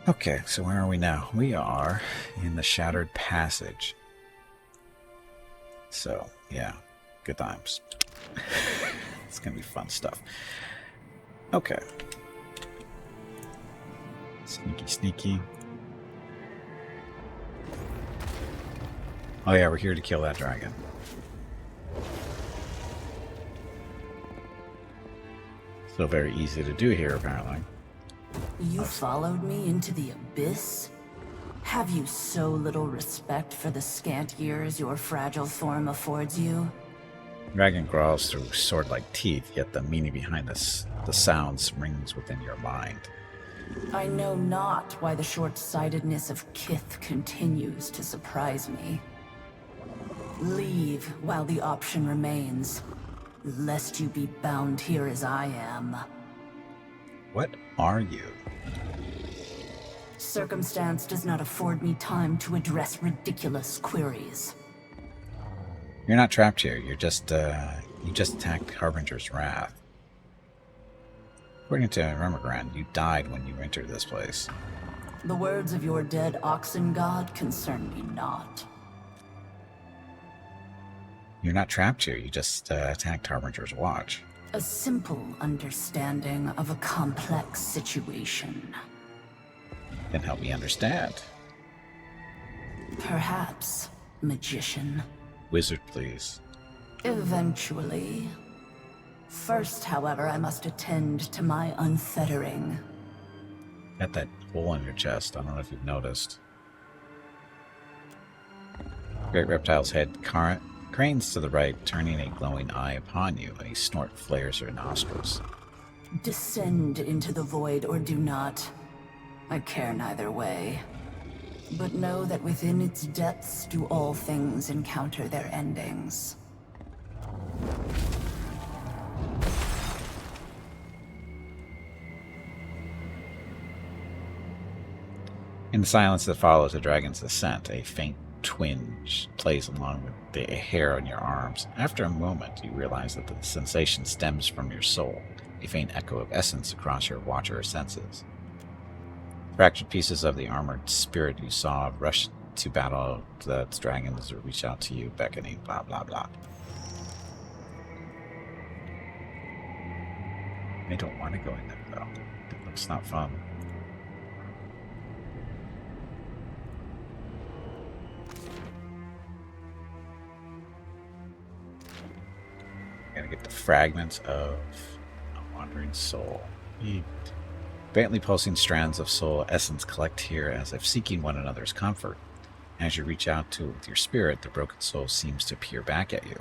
Okay, so where are we now? We are in the Shattered Passage. So, yeah, good times. It's gonna be fun stuff. Okay. Sneaky, sneaky. Oh yeah, we're here to kill that dragon. So very easy to do here, apparently. You followed me into the abyss? Have you so little respect for the scant years your fragile form affords you? Dragon growls through sword-like teeth, yet the meaning behind this, the sounds rings within your mind. I know not why the short-sightedness of Kith continues to surprise me. Leave while the option remains, lest you be bound here as I am. What are you? Circumstance does not afford me time to address ridiculous queries. You're not trapped here. You just attacked Harbinger's Wrath. According to Remigran, you died when you entered this place. The words of your dead oxen god concern me not. You're not trapped here. You just attacked Harbinger's Watch. A simple understanding of a complex situation. Then help me understand. Perhaps, magician. Wizard, please. Eventually. First, however, I must attend to my unfettering. Got that hole in your chest. I don't know if you've noticed. Great reptile's head cranes to the right, turning a glowing eye upon you. A snort flares her nostrils. Descend into the void or do not. I care neither way. But know that within its depths do all things encounter their endings. In the silence that follows the dragon's descent, a faint twinge plays along with the hair on your arms. After a moment, you realize that the sensation stems from your soul, a faint echo of essence across your watcher senses. Fractured pieces of the armored spirit you saw rush to battle the dragons or reach out to you, beckoning, blah, blah, blah. I don't want to go in there, though. It looks not fun. Gotta get the fragments of a wandering soul. Faintly pulsing strands of soul essence collect here as if seeking one another's comfort. As you reach out to it with your spirit, the broken soul seems to peer back at you.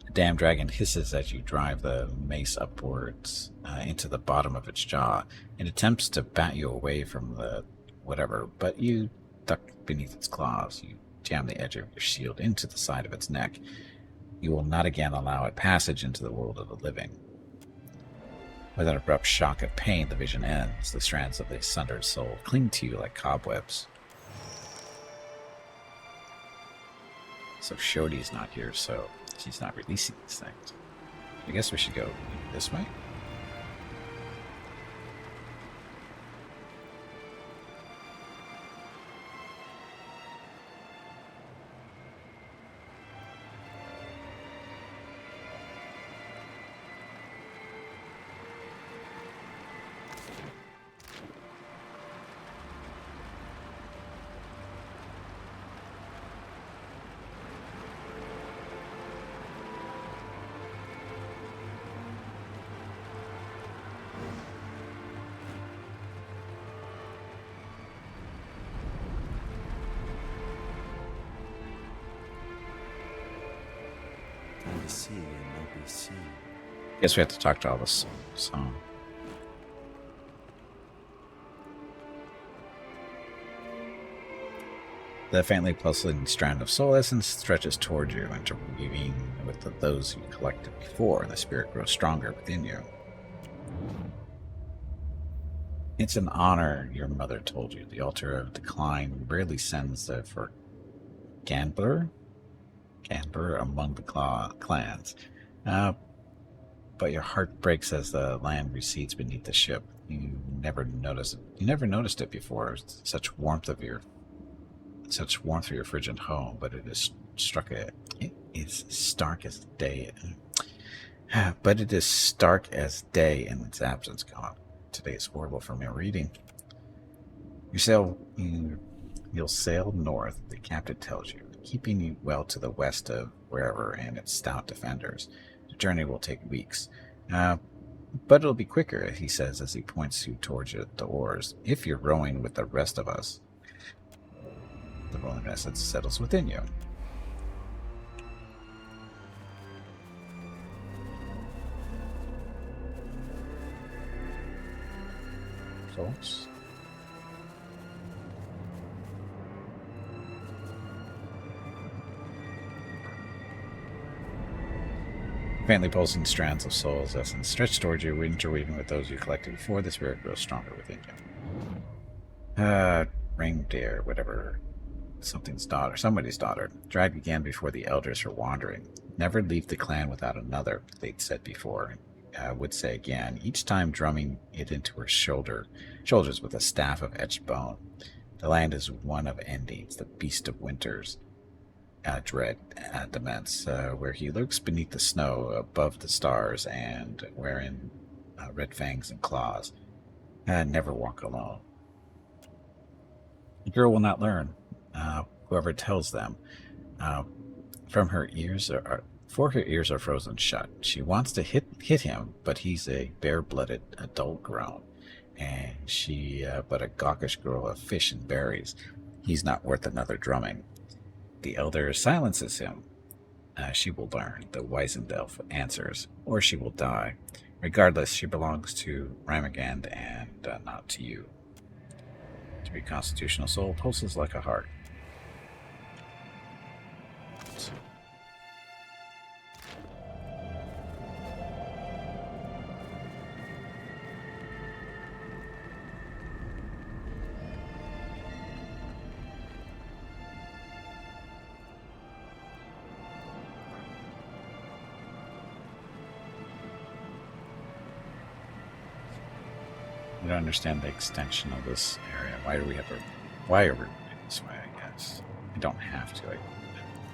The damn dragon hisses as you drive the mace upwards into the bottom of its jaw. It attempts to bat you away from the whatever, but you duck beneath its claws. You jam the edge of your shield into the side of its neck. You will not again allow it passage into the world of the living. With an abrupt shock of pain, the vision ends. The strands of the sundered soul cling to you like cobwebs. So Shodi's not here, so she's not releasing these things. I guess we should go this way. Guess we have to talk to all this song. The faintly pulsating strand of soul essence stretches toward you, interweaving with those you collected before, and the spirit grows stronger within you. It's an honor, your mother told you. The altar of decline rarely sends for gambler among the clans. But your heart breaks as the land recedes beneath the ship. You never noticed it before. Such warmth of your frigid home, but it is it is stark as day. But it is stark as day in its absence. God, today is horrible for me reading. You'll sail north, the captain tells you, keeping you well to the west of wherever and its stout defenders. The journey will take weeks. But it'll be quicker, he says as he points you towards the oars, if you're rowing with the rest of us. The loneliness that settles within you. Folks. Faintly pulsing strands of soul's essence stretch towards you, interweaving with those you collected before. The spirit grows stronger within you. Reindeer, whatever. Somebody's daughter, dragged again before the elders for wandering. Never leave the clan without another, they'd said before, would say again, each time drumming it into her shoulders with a staff of etched bone. The land is one of endings, the beast of winters. Dread dements, where he lurks beneath the snow, above the stars, and wearing red fangs and claws. Never walk alone. The girl will not learn. Whoever tells them, for her ears are frozen shut. She wants to hit him, but he's a bare-blooded adult grown, and she but a gawkish girl of fish and berries. He's not worth another drumming. The elder silences him. She will learn, the wizened elf answers, or she will die. Regardless, she belongs to Ramagand and not to you. To be constitutional soul pulses like a heart. I don't understand the extension of this area. Why are we moving this way, I guess? I don't have to.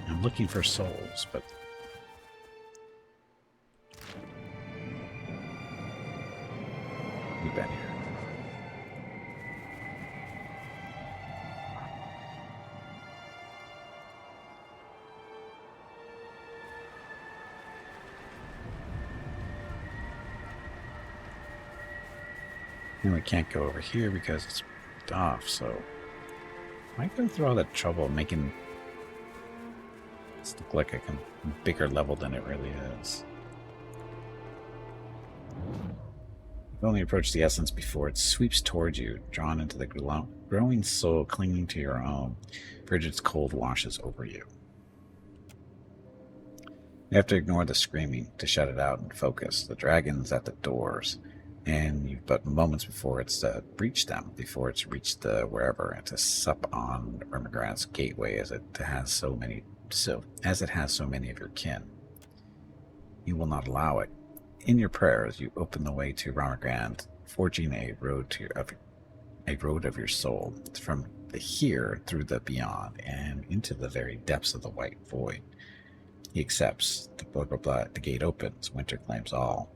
I'm looking for souls, but... We've been here. And we can't go over here because it's off, so why go through all that trouble making this look like a bigger level than it really is? You've only approached the essence before it sweeps towards you, drawn into the growing soul clinging to your own. Frigid's cold washes over you. You have to ignore the screaming to shut it out and focus. The dragon's at the doors. And you've but moments before it's reached them, before it's reached wherever, and to sup on Ermagrad's gateway as it has so many of your kin. You will not allow it. In your prayers, you open the way to Ermagrad, forging a road of your soul from the here through the beyond and into the very depths of the white void. He accepts. The blah blah blah. The gate opens. Winter claims all.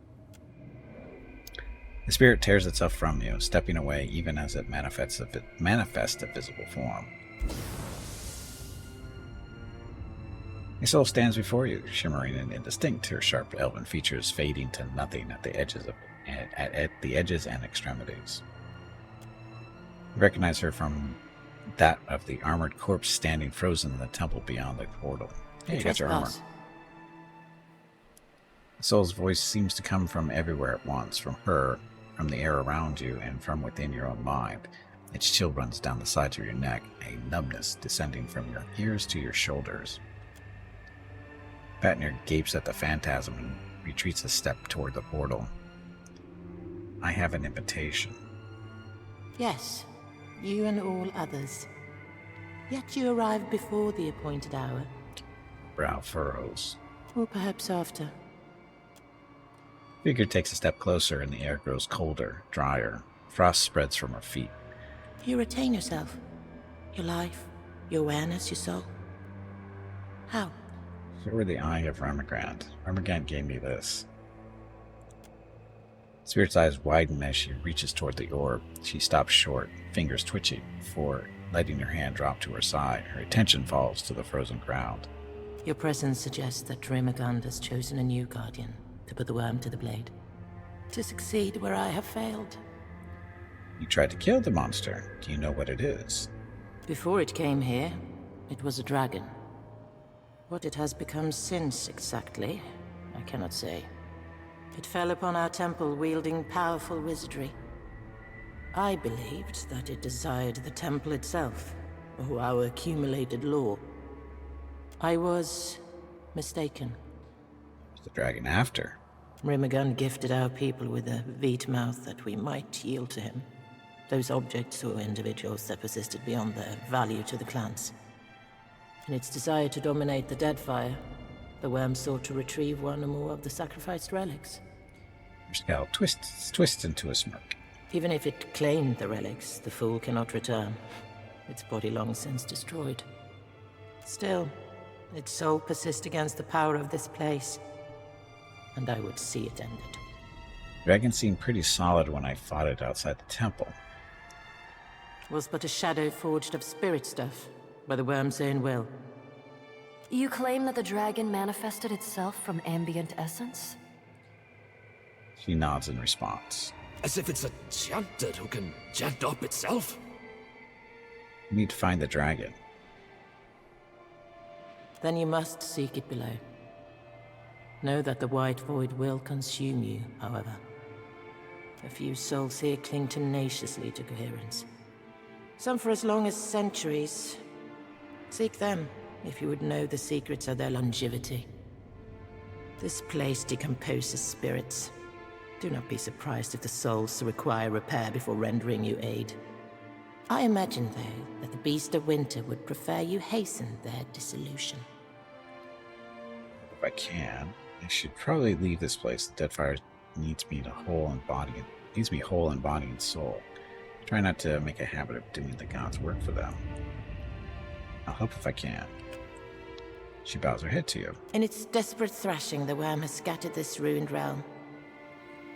The spirit tears itself from you, stepping away even as it manifests a visible form. A soul stands before you, shimmering and indistinct, her sharp elven features fading to nothing at the edges and extremities. You recognize her from that of the armored corpse standing frozen in the temple beyond the portal. Hey, you got your armor. The soul's voice seems to come from everywhere at once, from her, from the air around you, and from within your own mind. Its chill runs down the sides of your neck, a numbness descending from your ears to your shoulders. Patner gapes at the phantasm and retreats a step toward the portal. I have an invitation. Yes, you and all others. Yet you arrived before the appointed hour. Brow furrows. Or perhaps after. Figure takes a step closer and the air grows colder, drier. Frost spreads from her feet. You retain yourself. Your life, your awareness, your soul. How? Show her the eye of Remigant. Remigant gave me this. Spirit's eyes widen as she reaches toward the orb. She stops short, fingers twitching, before letting her hand drop to her side. Her attention falls to the frozen ground. Your presence suggests that Remigand has chosen a new guardian to put the worm to the blade. To succeed where I have failed. You tried to kill the monster. Do you know what it is? Before it came here, it was a dragon. What it has become since, exactly, I cannot say. It fell upon our temple wielding powerful wizardry. I believed that it desired the temple itself, or our accumulated lore. I was mistaken. Was the dragon after? Rimagund gifted our people with a veet mouth that we might yield to him. Those objects or individuals that persisted beyond their value to the clans. In its desire to dominate the Deadfire, the worm sought to retrieve one or more of the sacrificed relics. Her scowl twists into a smirk. Even if it claimed the relics, the fool cannot return. Its body long since destroyed. Still, its soul persists against the power of this place, and I would see it ended. Dragon seemed pretty solid when I fought it outside the temple. Was but a shadow forged of spirit stuff, by the worm's own will. You claim that the dragon manifested itself from ambient essence? She nods in response. As if it's a chanted who can chant up itself? You need to find the dragon. Then you must seek it below. Know that the white void will consume you, however. A few souls here cling tenaciously to coherence. Some for as long as centuries. Seek them, if you would know the secrets of their longevity. This place decomposes spirits. Do not be surprised if the souls require repair before rendering you aid. I imagine, though, that the Beast of Winter would prefer you hasten their dissolution. If I can, I should probably leave this place. The Deadfire needs me whole in body and soul. Try not to make a habit of doing the gods' work for them. I'll help if I can. She bows her head to you. In its desperate thrashing, the worm has scattered this ruined realm.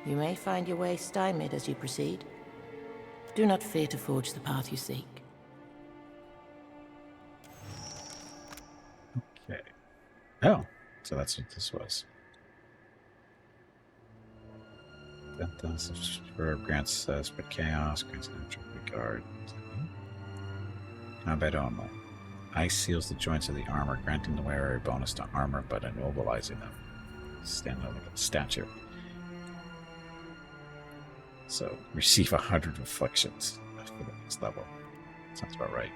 You may find your way stymied as you proceed. Do not fear to forge the path you seek. Okay. Oh, so that's what this was. Grants spread chaos, grants natural regard. Combat only. Ice seals the joints of the armor, granting the wearer a bonus to armor, but immobilizing them. Stand over the statue. So, receive 100 reflections for the next level. Sounds about right.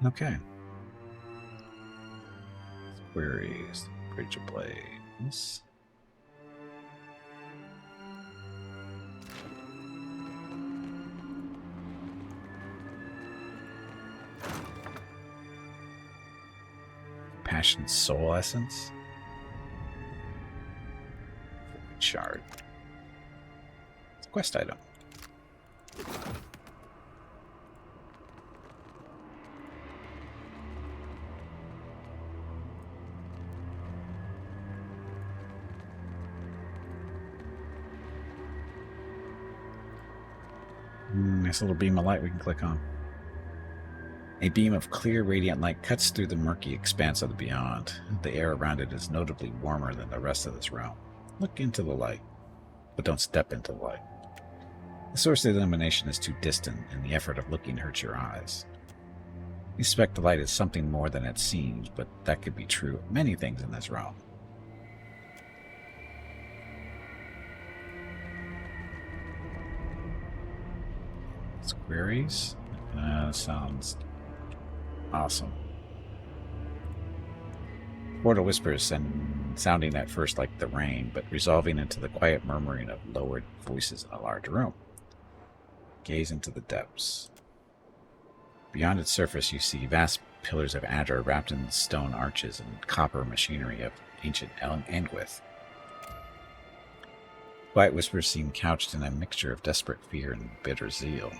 Okay. Queries. Bridge of Blades. Passion Soul Essence. Shard. It's a quest item. Nice little beam of light we can click on. A beam of clear, radiant light cuts through the murky expanse of the beyond. The air around it is notably warmer than the rest of this realm. Look into the light, but don't step into the light. The source of the illumination is too distant, and the effort of looking hurts your eyes. You suspect the light is something more than it seems, but that could be true of many things in this realm. Queries? Sounds awesome. Portal whispers sounding at first like the rain, but resolving into the quiet murmuring of lowered voices in a large room. Gaze into the depths. Beyond its surface, you see vast pillars of Adra wrapped in stone arches and copper machinery of ancient Anguith. Quiet whispers seem couched in a mixture of desperate fear and bitter zeal.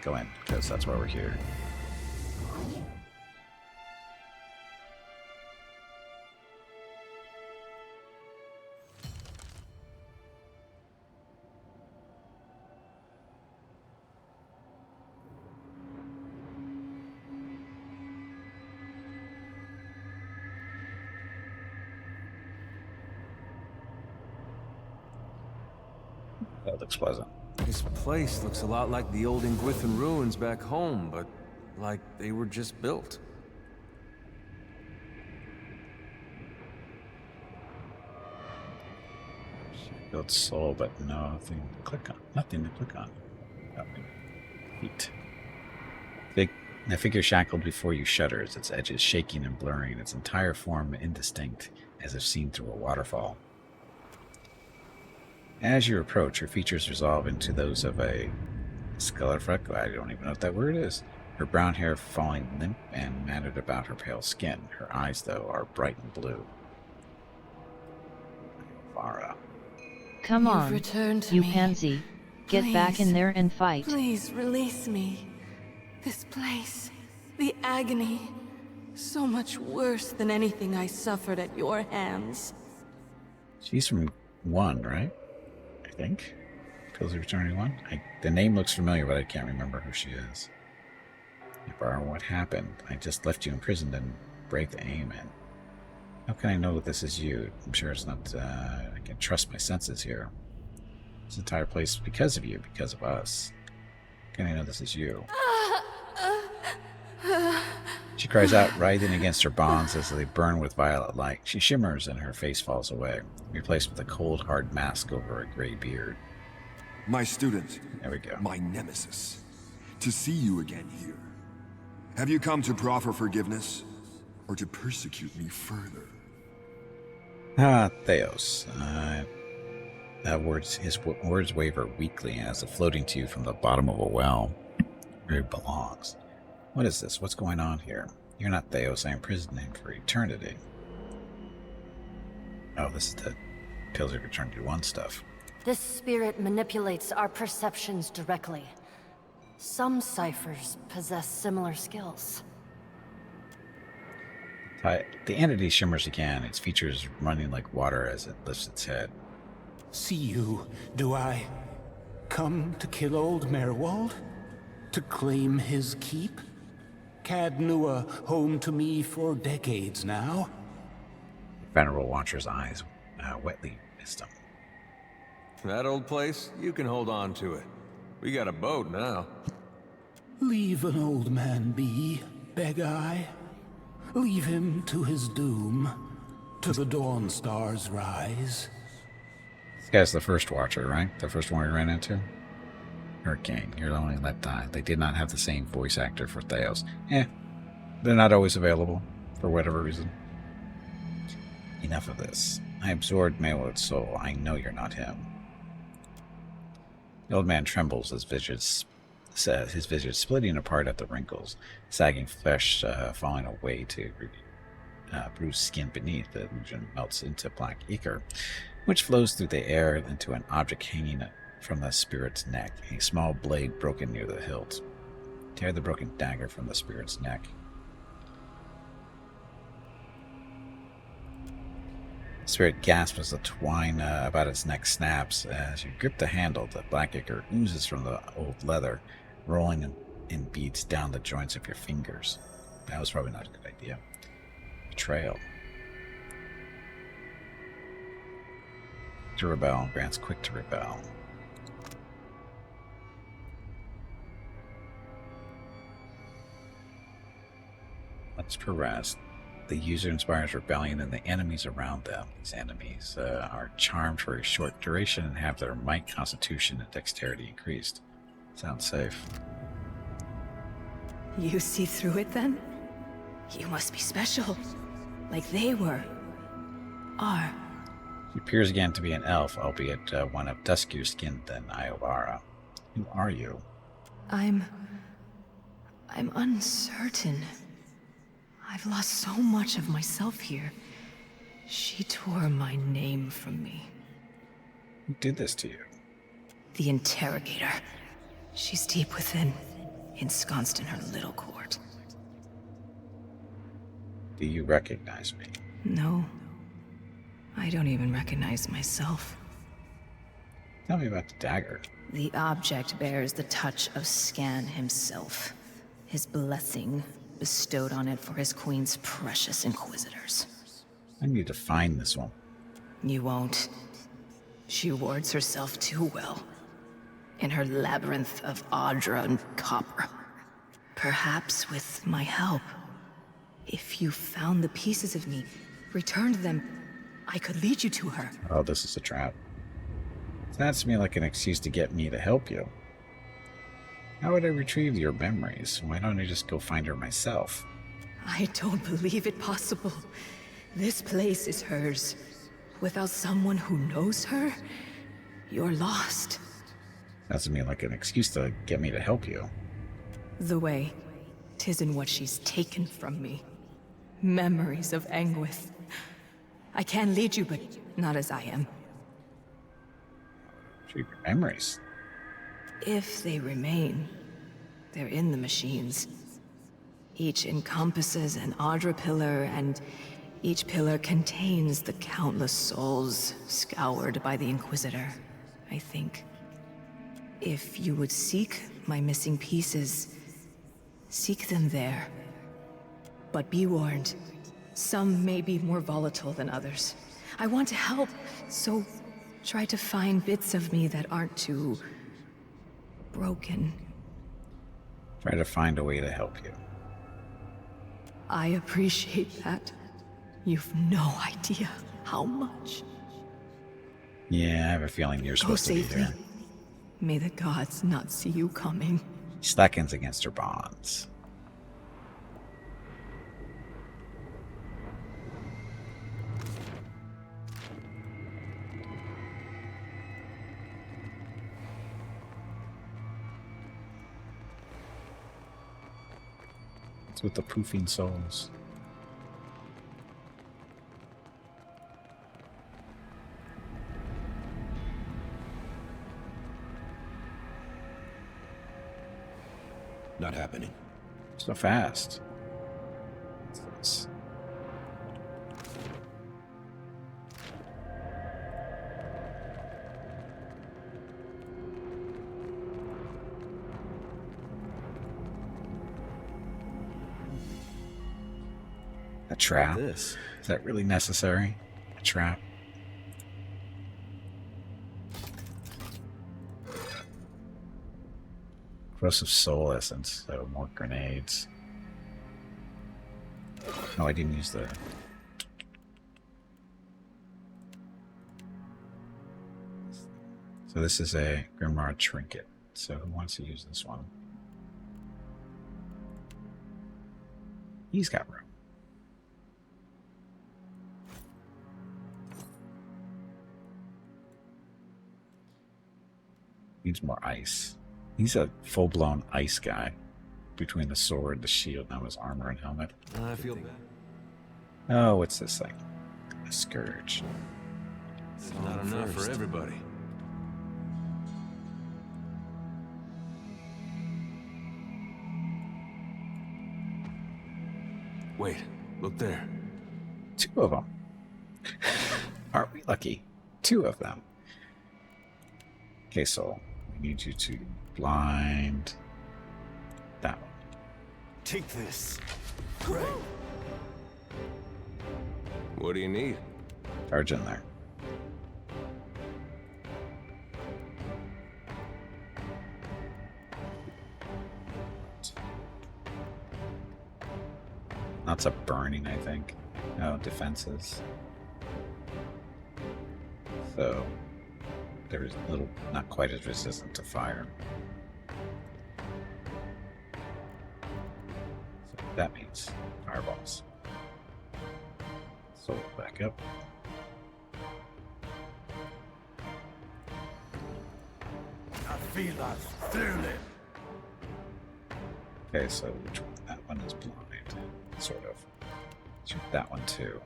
Go in, because that's why we're here. That looks pleasant. This place looks a lot like the old Ingwithan ruins back home, but like they were just built. Build soul, but nothing to click on. Nothing to click on. Nothing. Feet. The figure shackled before you shudders, its edges shaking and blurring, its entire form indistinct, as if seen through a waterfall. As you approach, her features resolve into those of a Skellerfreck. I don't even know what that word is. Her brown hair falling limp and matted about her pale skin. Her eyes, though, are bright and blue. Vara. Come You've on, returned to you me. pansy. Get back in Please. there and fight. Please release me. This place, the agony, so much worse than anything I suffered at your hands. She's from 1, right? I think. Pills of Eternity 1? The name looks familiar, but I can't remember who she is. Ibarra, what happened? I just left you imprisoned and braved the aim, and how can I know that this is you? I'm sure it's not, I can trust my senses here. This entire place is because of you, because of us. How can I know this is you? She cries out, writhing against her bonds as they burn with violet light. She shimmers and her face falls away, replaced with a cold, hard mask over a gray beard. My student. There we go. My nemesis. To see you again here. Have you come to proffer forgiveness, or to persecute me further? Theos. His words waver weakly as if floating to you from the bottom of a well where it belongs. What is this? What's going on here? You're not Theos. I imprisoned him for eternity. Oh, this is the Pills of Eternity 1 stuff. This spirit manipulates our perceptions directly. Some ciphers possess similar skills. The entity shimmers again, its features running like water as it lifts its head. See you, do I? Come to kill old Merwald? To claim his keep? Cad Nua home to me for decades now. Venerable Watcher's eyes wetly mist him. That old place, you can hold on to it. We got a boat now. Leave an old man be, beg I. Leave him to his doom, to the dawn stars rise. This guy's the first Watcher, right? The first one we ran into? Hurricane, you're the only let die. They did not have the same voice actor for Theos. They're not always available, for whatever reason. Enough of this. I absorbed Mayward's soul. I know you're not him. The old man trembles, his visage splitting apart at the wrinkles, sagging flesh falling away to bruised skin beneath. The illusion melts into black ichor, which flows through the air into an object hanging from the spirit's neck, a small blade broken near the hilt. Tear the broken dagger from the spirit's neck. The spirit gasps as the twine about its neck snaps. As you grip the handle, the black ichor oozes from the old leather, rolling in beads down the joints of your fingers. That was probably not a good idea. Betrayal. To rebel grants quick to rebel. Let's progress. The user inspires rebellion and the enemies around them. These enemies are charmed for a short duration and have their might, constitution, and dexterity increased. Sounds safe. You see through it then? You must be special. Like they were. Are. She appears again to be an elf, albeit one of duskier skin than Iovara. Who are you? I'm uncertain. I've lost so much of myself here. She tore my name from me. Who did this to you? The Interrogator. She's deep within, ensconced in her little court. Do you recognize me? No. I don't even recognize myself. Tell me about the dagger. The object bears the touch of Scan himself. His blessing bestowed on it for his queen's precious inquisitors. I need to find this one. You won't. She wards herself too well. In her labyrinth of Audra and copper. Perhaps with my help. If you found the pieces of me, returned them, I could lead you to her. Oh, this is a trap. Sounds to me like an excuse to get me to help you. How would I retrieve your memories? Why don't I just go find her myself? I don't believe it possible. This place is hers. Without someone who knows her, you're lost. Sounds to me like an excuse to get me to help you. The way, 'tis in what she's taken from me. Memories of Anguith. I can lead you, but not as I am. Retrieve your memories. If they remain, they're in the machines. Each encompasses an Audra pillar, and each pillar contains the countless souls scoured by the Inquisitor, I think. If you would seek my missing pieces, seek them there. But be warned, some may be more volatile than others. I want to help, so try to find bits of me that aren't too broken. Try to find a way to help you. I appreciate that. You've no idea how much. Yeah, I have a feeling you're Go supposed to be safely. here. May the gods not see you coming. Slackens against her bonds. What's with the poofing souls? Not happening. So fast. What's this? A trap? This. Is that really necessary? A trap? Corrosive soul essence, so more grenades. Oh, I didn't use the... So this is a Grimoire trinket. So who wants to use this one? He's got room. Needs more ice. He's a full-blown ice guy. Between the sword, the shield, now his armor and helmet. I feel bad. Oh, what's this thing? A scourge. It's not enough for everybody. Wait, look there. 2 of them. Aren't we lucky? 2 of them. Okay, so we need you to blind that one. Take this. Right. What do you need? Charge in there. Lots of burning, I think. No, defenses. So, there's a little, not quite as resistant to fire. So that means fireballs. So back up. I feel us through it. Okay, so which one? That one is blind, sort of. Shoot that one too.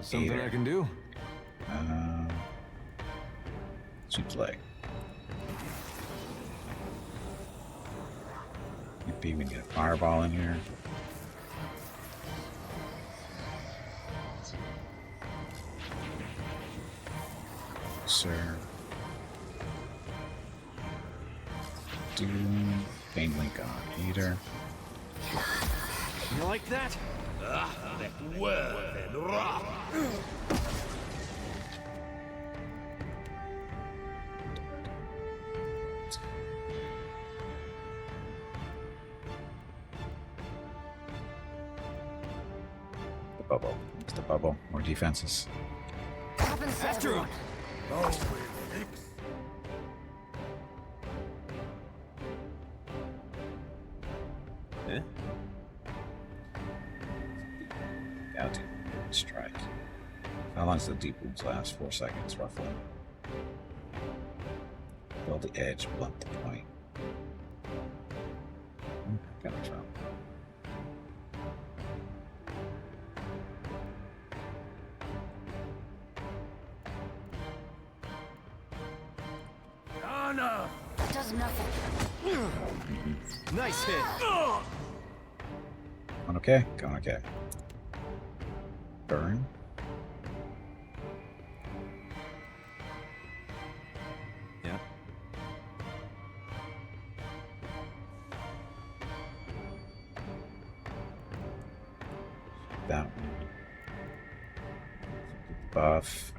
Something I can do? Shoot the leg. Maybe we can get a fireball in here. Sir. Doom. Pain link on Eater. You like that? Well then, rah! The bubble. It's the bubble. More defenses. After him! Oh, we fix. Eh? Now do strike. How long does the deep wounds last? 4 seconds, roughly. Build the edge, blunt the point. Kind of trouble. Anna! Does nothing. Nice hit! Going okay? Going okay. Burn. Yeah. That one. Buff.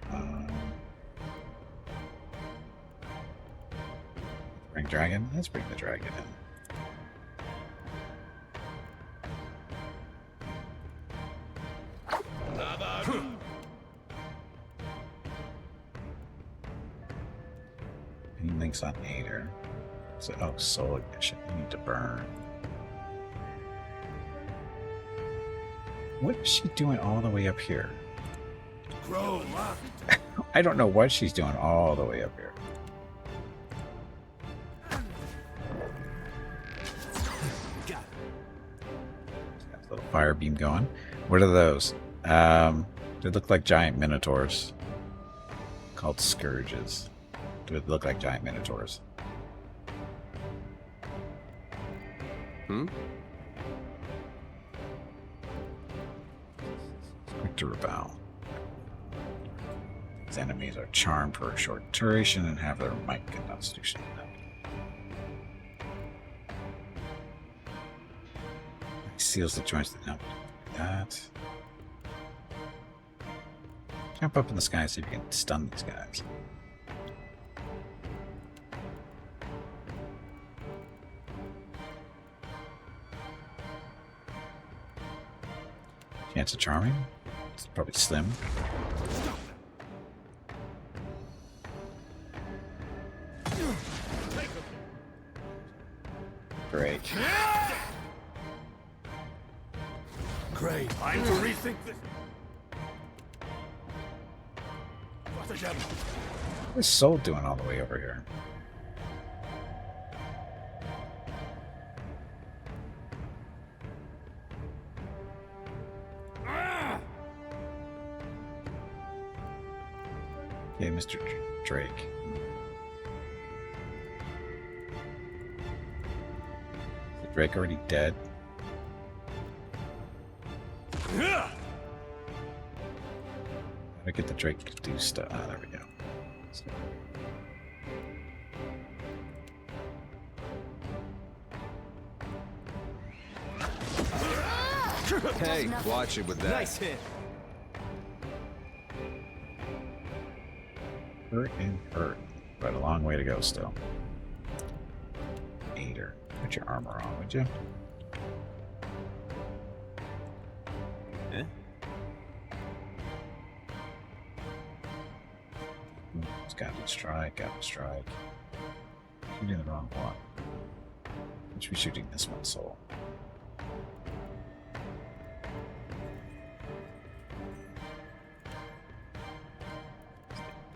Bring dragon? Let's bring the dragon in. Any links on Ader? So, oh, soul ignition. You need to burn. What is she doing all the way up here? Grow up! I don't know what she's doing all the way up here. Got Got a little fire beam going. What are those? They look like giant minotaurs. Called scourges. They look like giant minotaurs. Hmm? Quick to rebel. These enemies are charmed for a short duration and have their might and constitution. Seals the joints that help that. Jump up in the sky and see if you can stun these guys. Chance of charming? It's probably slim. Great. Great. Time to rethink this. What a gem. What's Soul doing all the way over here? Yeah, Mr. Drake. Is Drake already dead? How do I get the Drake to do stuff? Ah, there we go. Hey, watch it with that. Nice hit! Hurt and hurt, but a long way to go still. Ader, put your armor on, would you? Eh? It's got to strike, Shooting the wrong one. I should be shooting this one, Soul.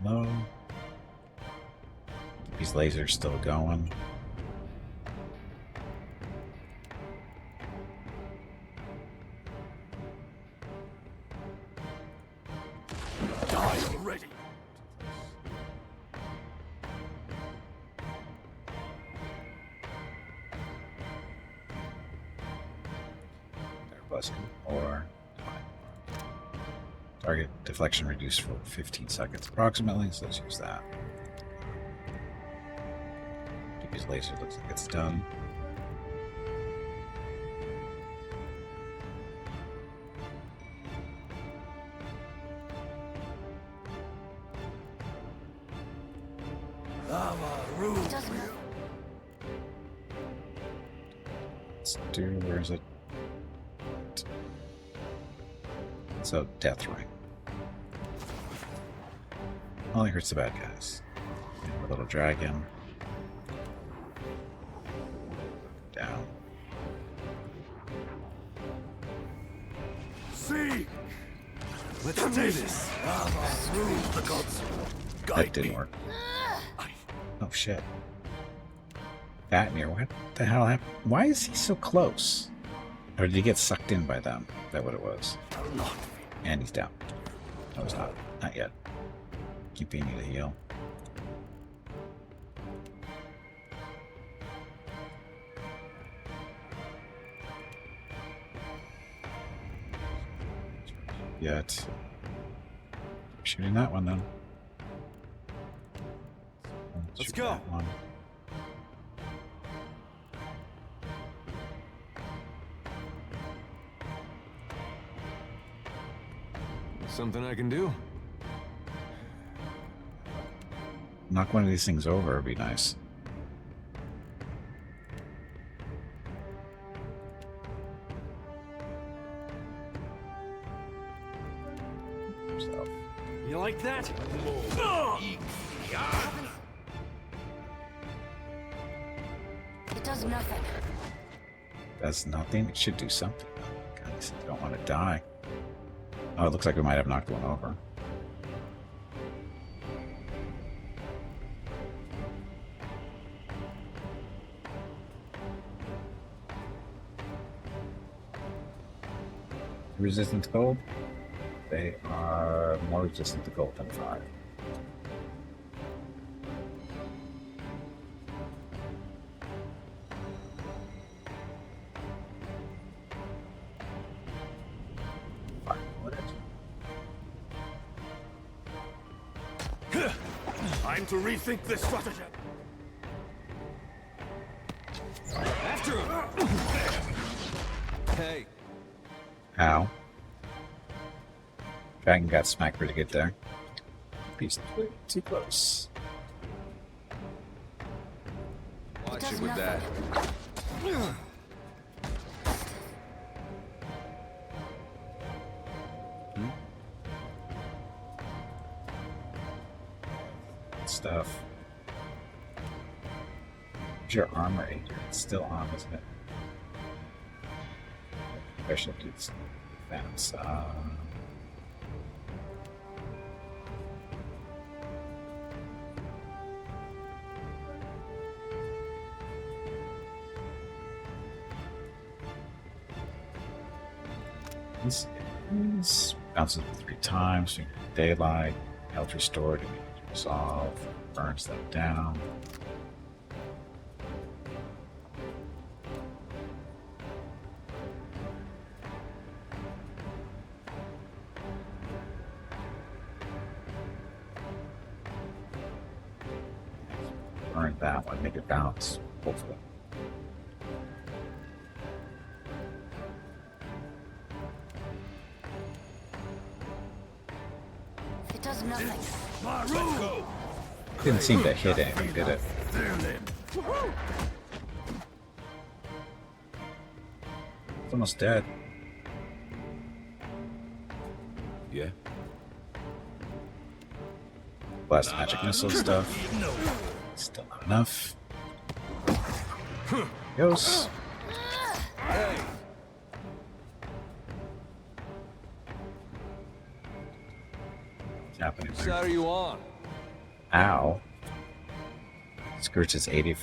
Low. These lasers still going. ready. There wasn't. Or target deflection reduced for 15 seconds approximately, so let's use that. His laser looks like it's done. Let's do, where is it? So, Death Ring. Only hurts the bad guys. And our little dragon. Down. See! Let's do this. The gods. That didn't work. Oh shit. Fatmir, what the hell happened? Why is he so close? Or did he get sucked in by them? Is that what it was? And he's down. No, he's not. Not yet. Keep beating the heal. Yet. Shooting that one then. Let's Shoot go. that one. Something I can do? Knock one of these things over would be nice. So. You like that? It does nothing. Does nothing? It should do something. God, I don't want to die. Oh, it looks like we might have knocked one over. Resistant to gold? They are more resistant to gold than 5. Time to rethink this stratagem. After him! Hey. Ow. Dragon got smacked pretty good there. Piece too close. Watch it with that. Stuff. Where's your armor, Adrian? It's still on, isn't it? I should do this defense. This bounces 3 times. Daylight, health restored, resolve, burns them down. Burn that one, make it bounce, hopefully. It does nothing. Didn't seem to hit anything, did it? It's almost dead. Yeah. Blast magic missile stuff. Still not enough. Goes. Hey. What's happening Whose there? side are you on? Ow. Scourge is 80,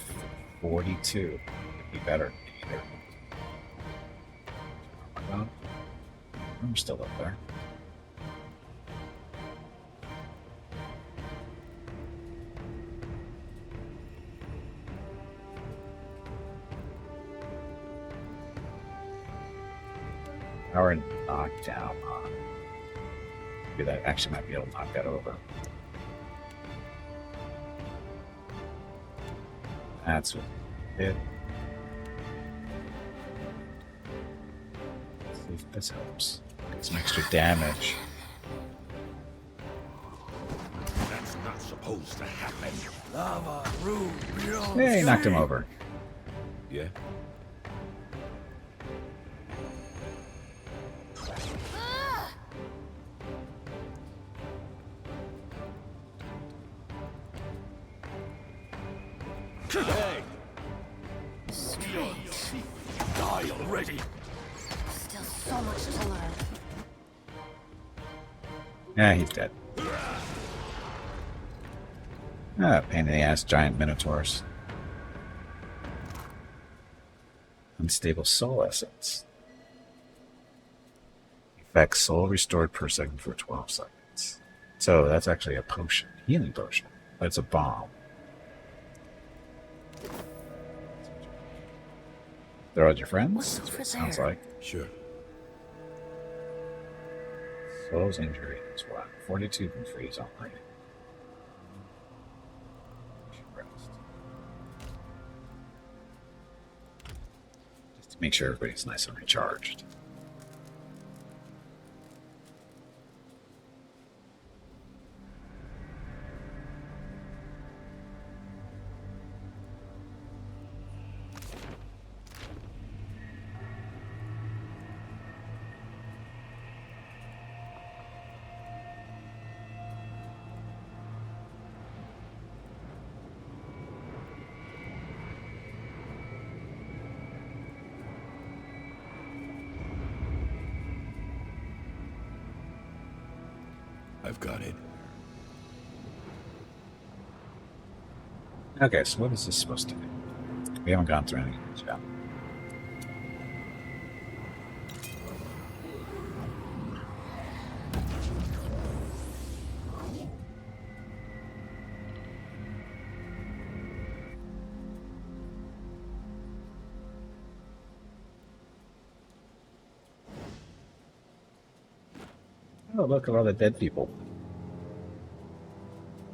42. Could be better either. I'm still up there. Power knockdown on. Maybe that actually might be able to knock that over. That's what it. Let's see if this helps. Get some extra damage. That's not supposed to happen. Lava, rude, real. Yeah, he knocked him over. Yeah. Hey! Straight. Die already! Still so much to learn. Yeah, he's dead. Ah, pain in the ass, giant minotaurs. Unstable soul essence. Effects soul restored per second for 12 seconds. So that's actually a potion, healing potion. But it's a bomb. Throw out your friends? What's over Sounds there? like. Sure. Soul's injury is what? 42 can freeze all night. Rest. Just to make sure everybody's nice and recharged. I've got it. Okay, so what is this supposed to be? We haven't gone through anything yet. Oh, look at all the dead people.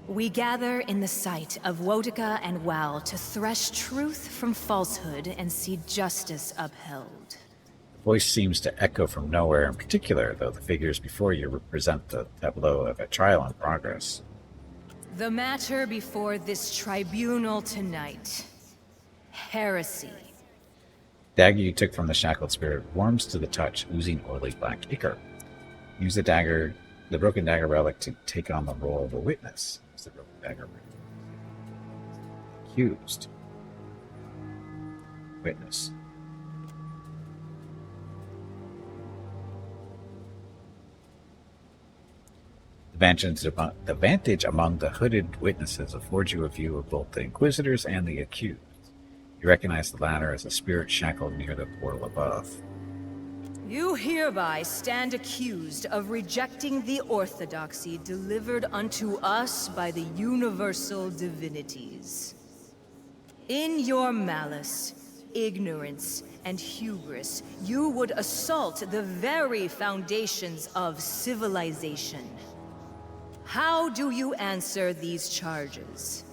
We gather in the sight of Wotica and Wal to thresh truth from falsehood and see justice upheld. The voice seems to echo from nowhere in particular, though the figures before you represent the tableau of a trial in progress. The matter before this tribunal tonight. Heresy. Dagger you took from the shackled spirit warms to the touch, oozing oily black ichor. Use the dagger, the broken dagger relic, to take on the role of a witness. Use the broken dagger relic. Accused. Witness. The vantage among the hooded witnesses affords you a view of both the Inquisitors and the accused. You recognize the latter as a spirit shackled near the portal above. You hereby stand accused of rejecting the orthodoxy delivered unto us by the universal divinities. In your malice, ignorance, and hubris, you would assault the very foundations of civilization. How do you answer these charges?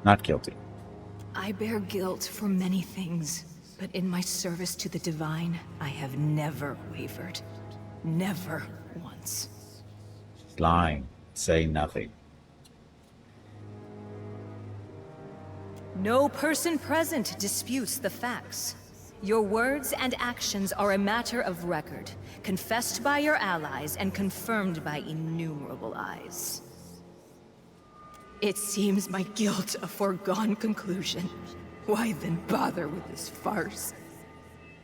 Not guilty. I bear guilt for many things. But in my service to the Divine, I have never wavered. Never once. She's lying. Say nothing. No person present disputes the facts. Your words and actions are a matter of record, confessed by your allies and confirmed by innumerable eyes. It seems my guilt a foregone conclusion. Why then bother with this farce?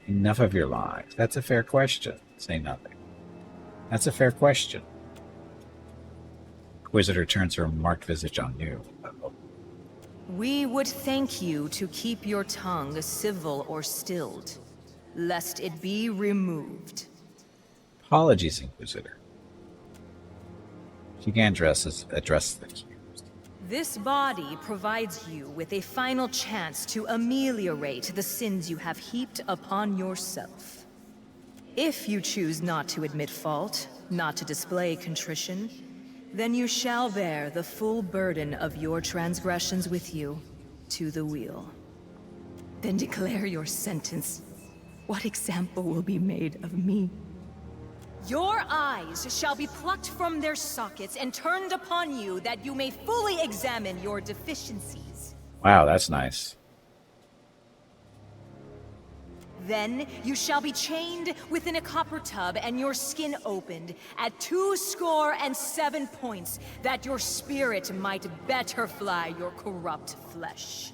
Enough of your lies. That's a fair question. Say nothing. That's a fair question. Inquisitor turns her marked visage on you. We would thank you to keep your tongue civil or stilled, lest it be removed. Apologies, Inquisitor. She can address the accused. This body provides you with a final chance to ameliorate the sins you have heaped upon yourself. If you choose not to admit fault, not to display contrition, then you shall bear the full burden of your transgressions with you to the wheel. Then declare your sentence. What example will be made of me? Your eyes shall be plucked from their sockets and turned upon you, that you may fully examine your deficiencies. Wow, that's nice. Then you shall be chained within a copper tub and your skin opened at 27 points, that your spirit might better fly your corrupt flesh.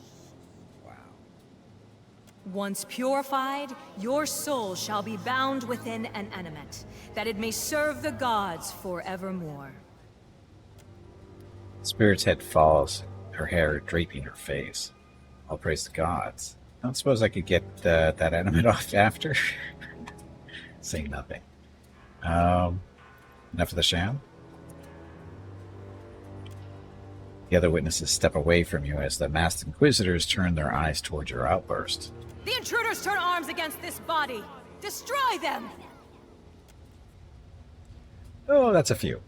Once purified, your soul shall be bound within an animate, that it may serve the gods forevermore. Spirit's head falls, her hair draping her face. All praise the gods. I don't suppose I could get that animate off after? Say nothing. Enough of the sham? The other witnesses step away from you as the masked inquisitors turn their eyes towards your outburst. The intruders turn arms against this body! Destroy them! Oh, that's a few.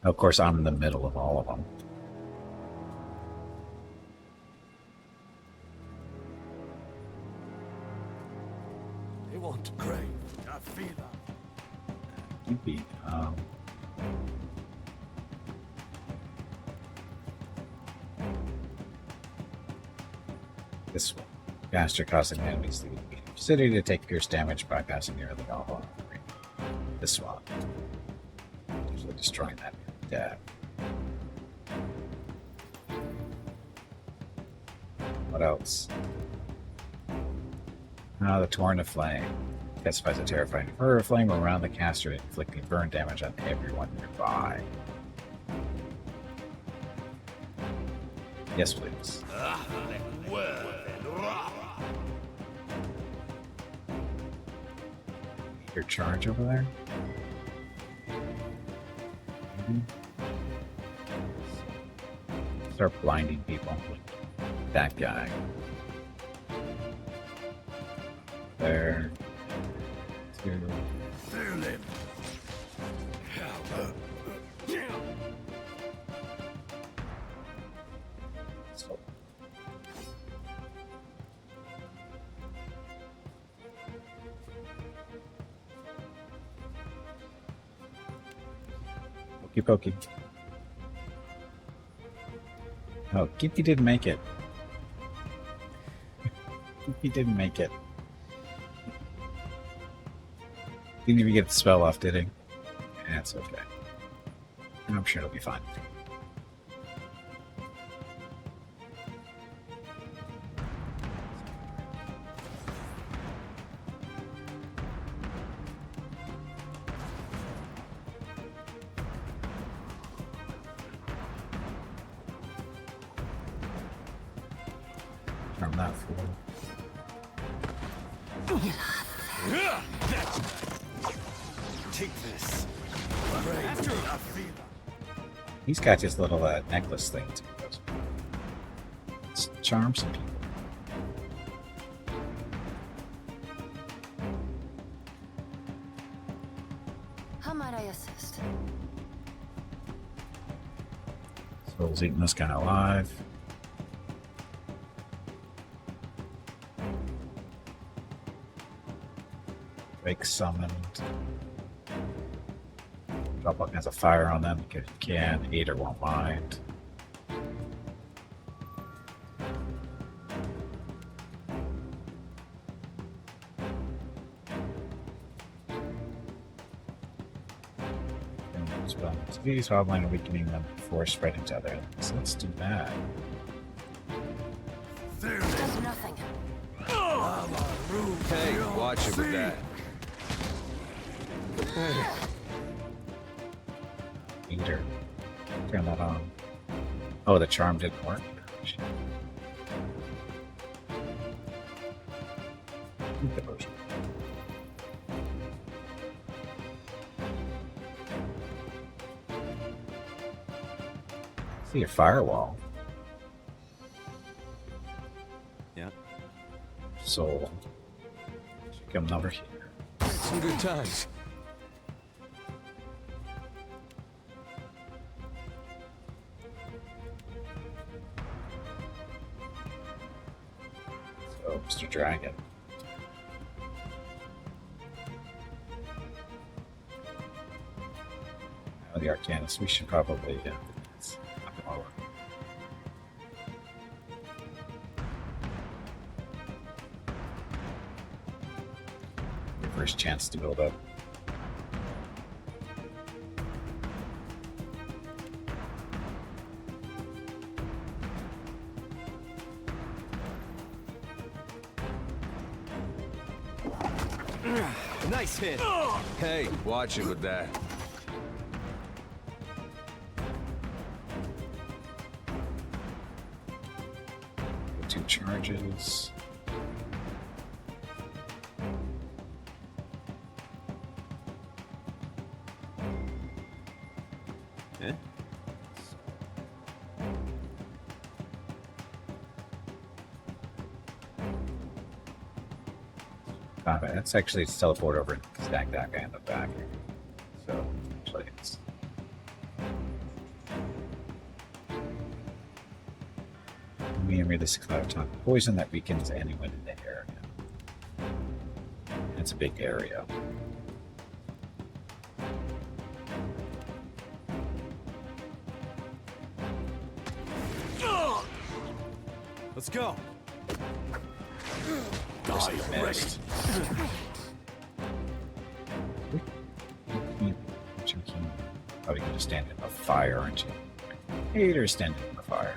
Of course, I'm in the middle of all of them. They want grave. I feel that. You beat. This one. Caster causing enemies to be city to take pierce damage by passing near the Godlike. This one. Usually destroying that dab. What else? The Torn of Flame. Testifies a terrifying fur of flame around the caster, inflicting burn damage on everyone nearby. Yes, please. Your charge over there? Start blinding people. That guy. There. Two. So. Pokey pokey. Oh, Gimpy didn't make it. Gimpy didn't make it. Didn't even get the spell off, did he? That's okay. I'm sure it'll be fine. From that floor. Take this. He's got his little necklace thing too. Let's charm some people. How might I assist? Soul's eating this guy alive. Drake summoned. Drop all kinds of fire on them because you can. Eater won't mind. These hotline weakening them before spreading to other enemies. So let's do that. Does nothing. Hey, watch it with that. Eater. Turn that on. Oh, the charm didn't work. The potion. See your firewall. Yeah. soul. Should come over here. Some good times. So, Mr. Dragon. Now the Arcanist, we should probably it's not gonna work. Your first chance to build up. Nice hit. Hey, watch it with that. Two charges. Eh? Combat. That's actually it's teleport over and stack that guy in the back. So actually it's me and realistic cloud of time. Poison that weakens anyone in the area. It's a big area. Let's go. Missed. Oh, you can just stand in the fire, aren't you? Haters standing in the fire.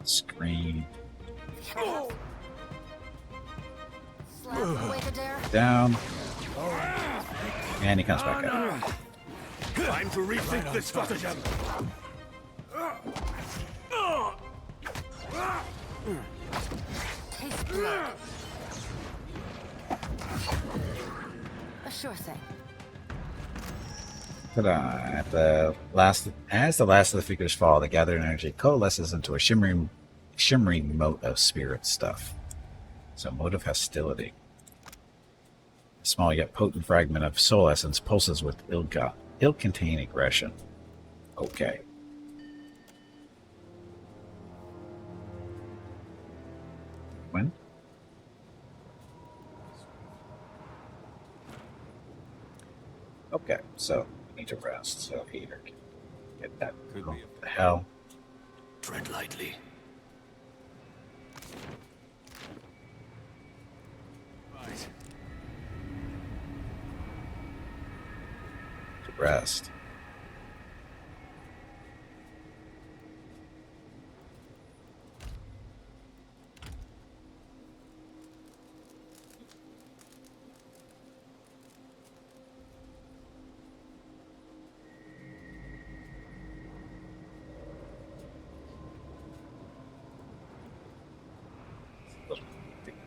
Screen. Down. And he comes back up. Time to rethink this stratagem. Taste blood. A sure thing. Ta-da. As the last of the figures fall, the gathered energy coalesces into a shimmering mote of spirit stuff. So, mote of hostility. A small yet potent fragment of soul essence pulses with ill-contained aggression. Okay. When? Okay, so we need to rest, so Peter can get that. Could oh, be the hell. Tread lightly. Right. To rest.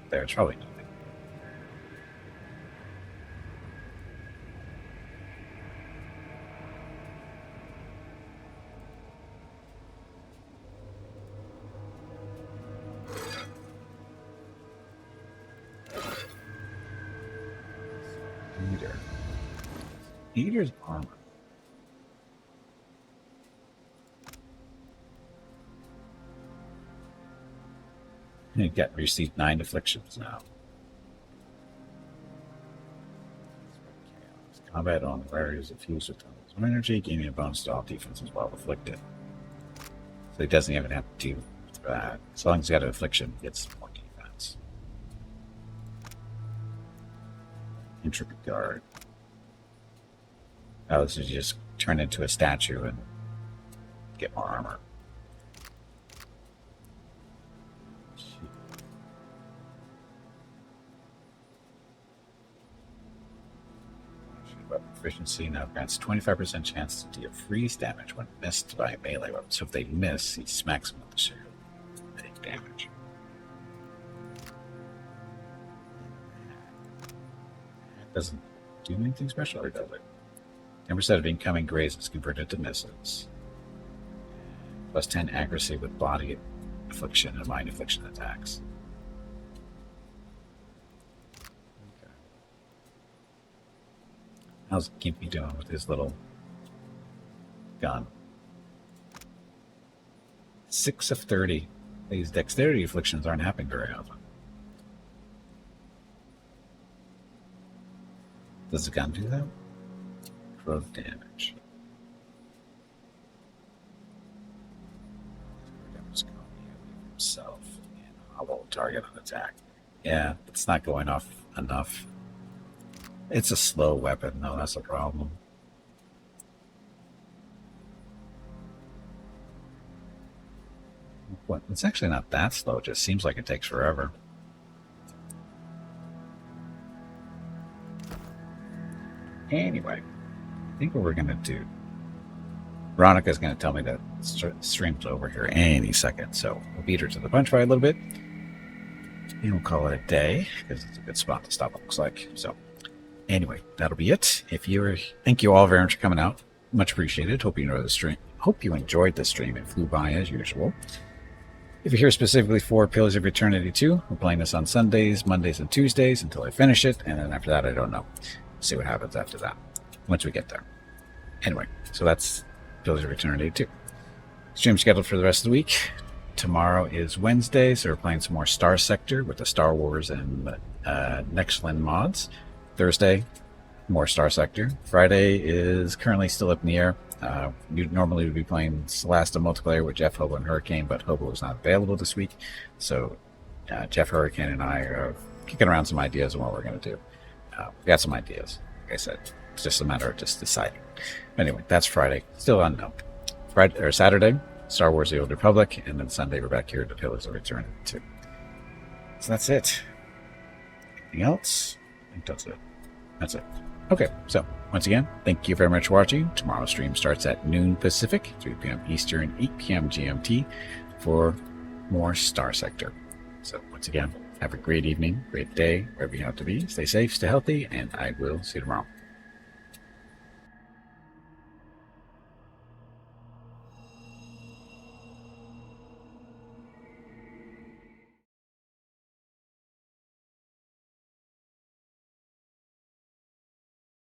There's probably nothing. Eater. Eater's armor. You get received 9 afflictions now. Combat on areas infused with tons of energy, gaining a bonus to all defenses while afflicted. So he doesn't even have to do that. As long as he got an affliction, he gets more defense. Intricate guard. Oh, this is just turn into a statue and get more armor. Proficiency now grants 25% chance to deal freeze damage when missed by a melee weapon. So if they miss, he smacks them with the shield. Take damage. That doesn't do anything special, or does it? 10% of incoming graze is converted to misses. Plus 10 accuracy with body affliction and mind affliction attacks. Okay. How's Gimpy doing with his little gun? 6 of 30. These dexterity afflictions aren't happening very often. Does the gun do that? Growth damage. Himself and hollow target on attack. Yeah, it's not going off enough. It's a slow weapon, though. That's a problem. What? It's actually not that slow. It just seems like it takes forever. Anyway, I think what we're going to do, Veronica's going to tell me that stream's over here any second, so we'll beat her to the punch by a little bit, and we'll call it a day, because it's a good spot to stop, it looks like. So anyway, that'll be it. Thank you all very much for coming out. Much appreciated. Hope you enjoyed the stream. Hope you enjoyed the stream. It flew by as usual. If you're here specifically for Pillars of Eternity 2, we're playing this on Sundays, Mondays, and Tuesdays until I finish it, and then after that, I don't know. See what happens after that, once we get there. Anyway, so that's Pillars of Eternity 2. Stream scheduled for the rest of the week. Tomorrow is Wednesday, so we're playing some more Star Sector with the Star Wars and Nextland mods. Thursday, more Star Sector. Friday is currently still up in the air. You normally would be playing Celesta multiplayer with Jeff, Hobo, and Hurricane, but Hobo is not available this week. So Jeff, Hurricane, and I are kicking around some ideas on what we're going to do. We got some ideas. Like I said, it's just a matter of just deciding. Anyway, that's Friday. Still unknown. Friday or Saturday, Star Wars: The Old Republic, and then Sunday we're back here to Pillars of Eternity 2. So that's it. Anything else? I think that's it. That's it. Okay, so once again, thank you very much for watching. Tomorrow's stream starts at noon Pacific, 3 p.m. Eastern, 8 p.m. GMT for more Star Sector. So once again, have a great evening, great day, wherever you have to be. Stay safe, stay healthy, and I will see you tomorrow.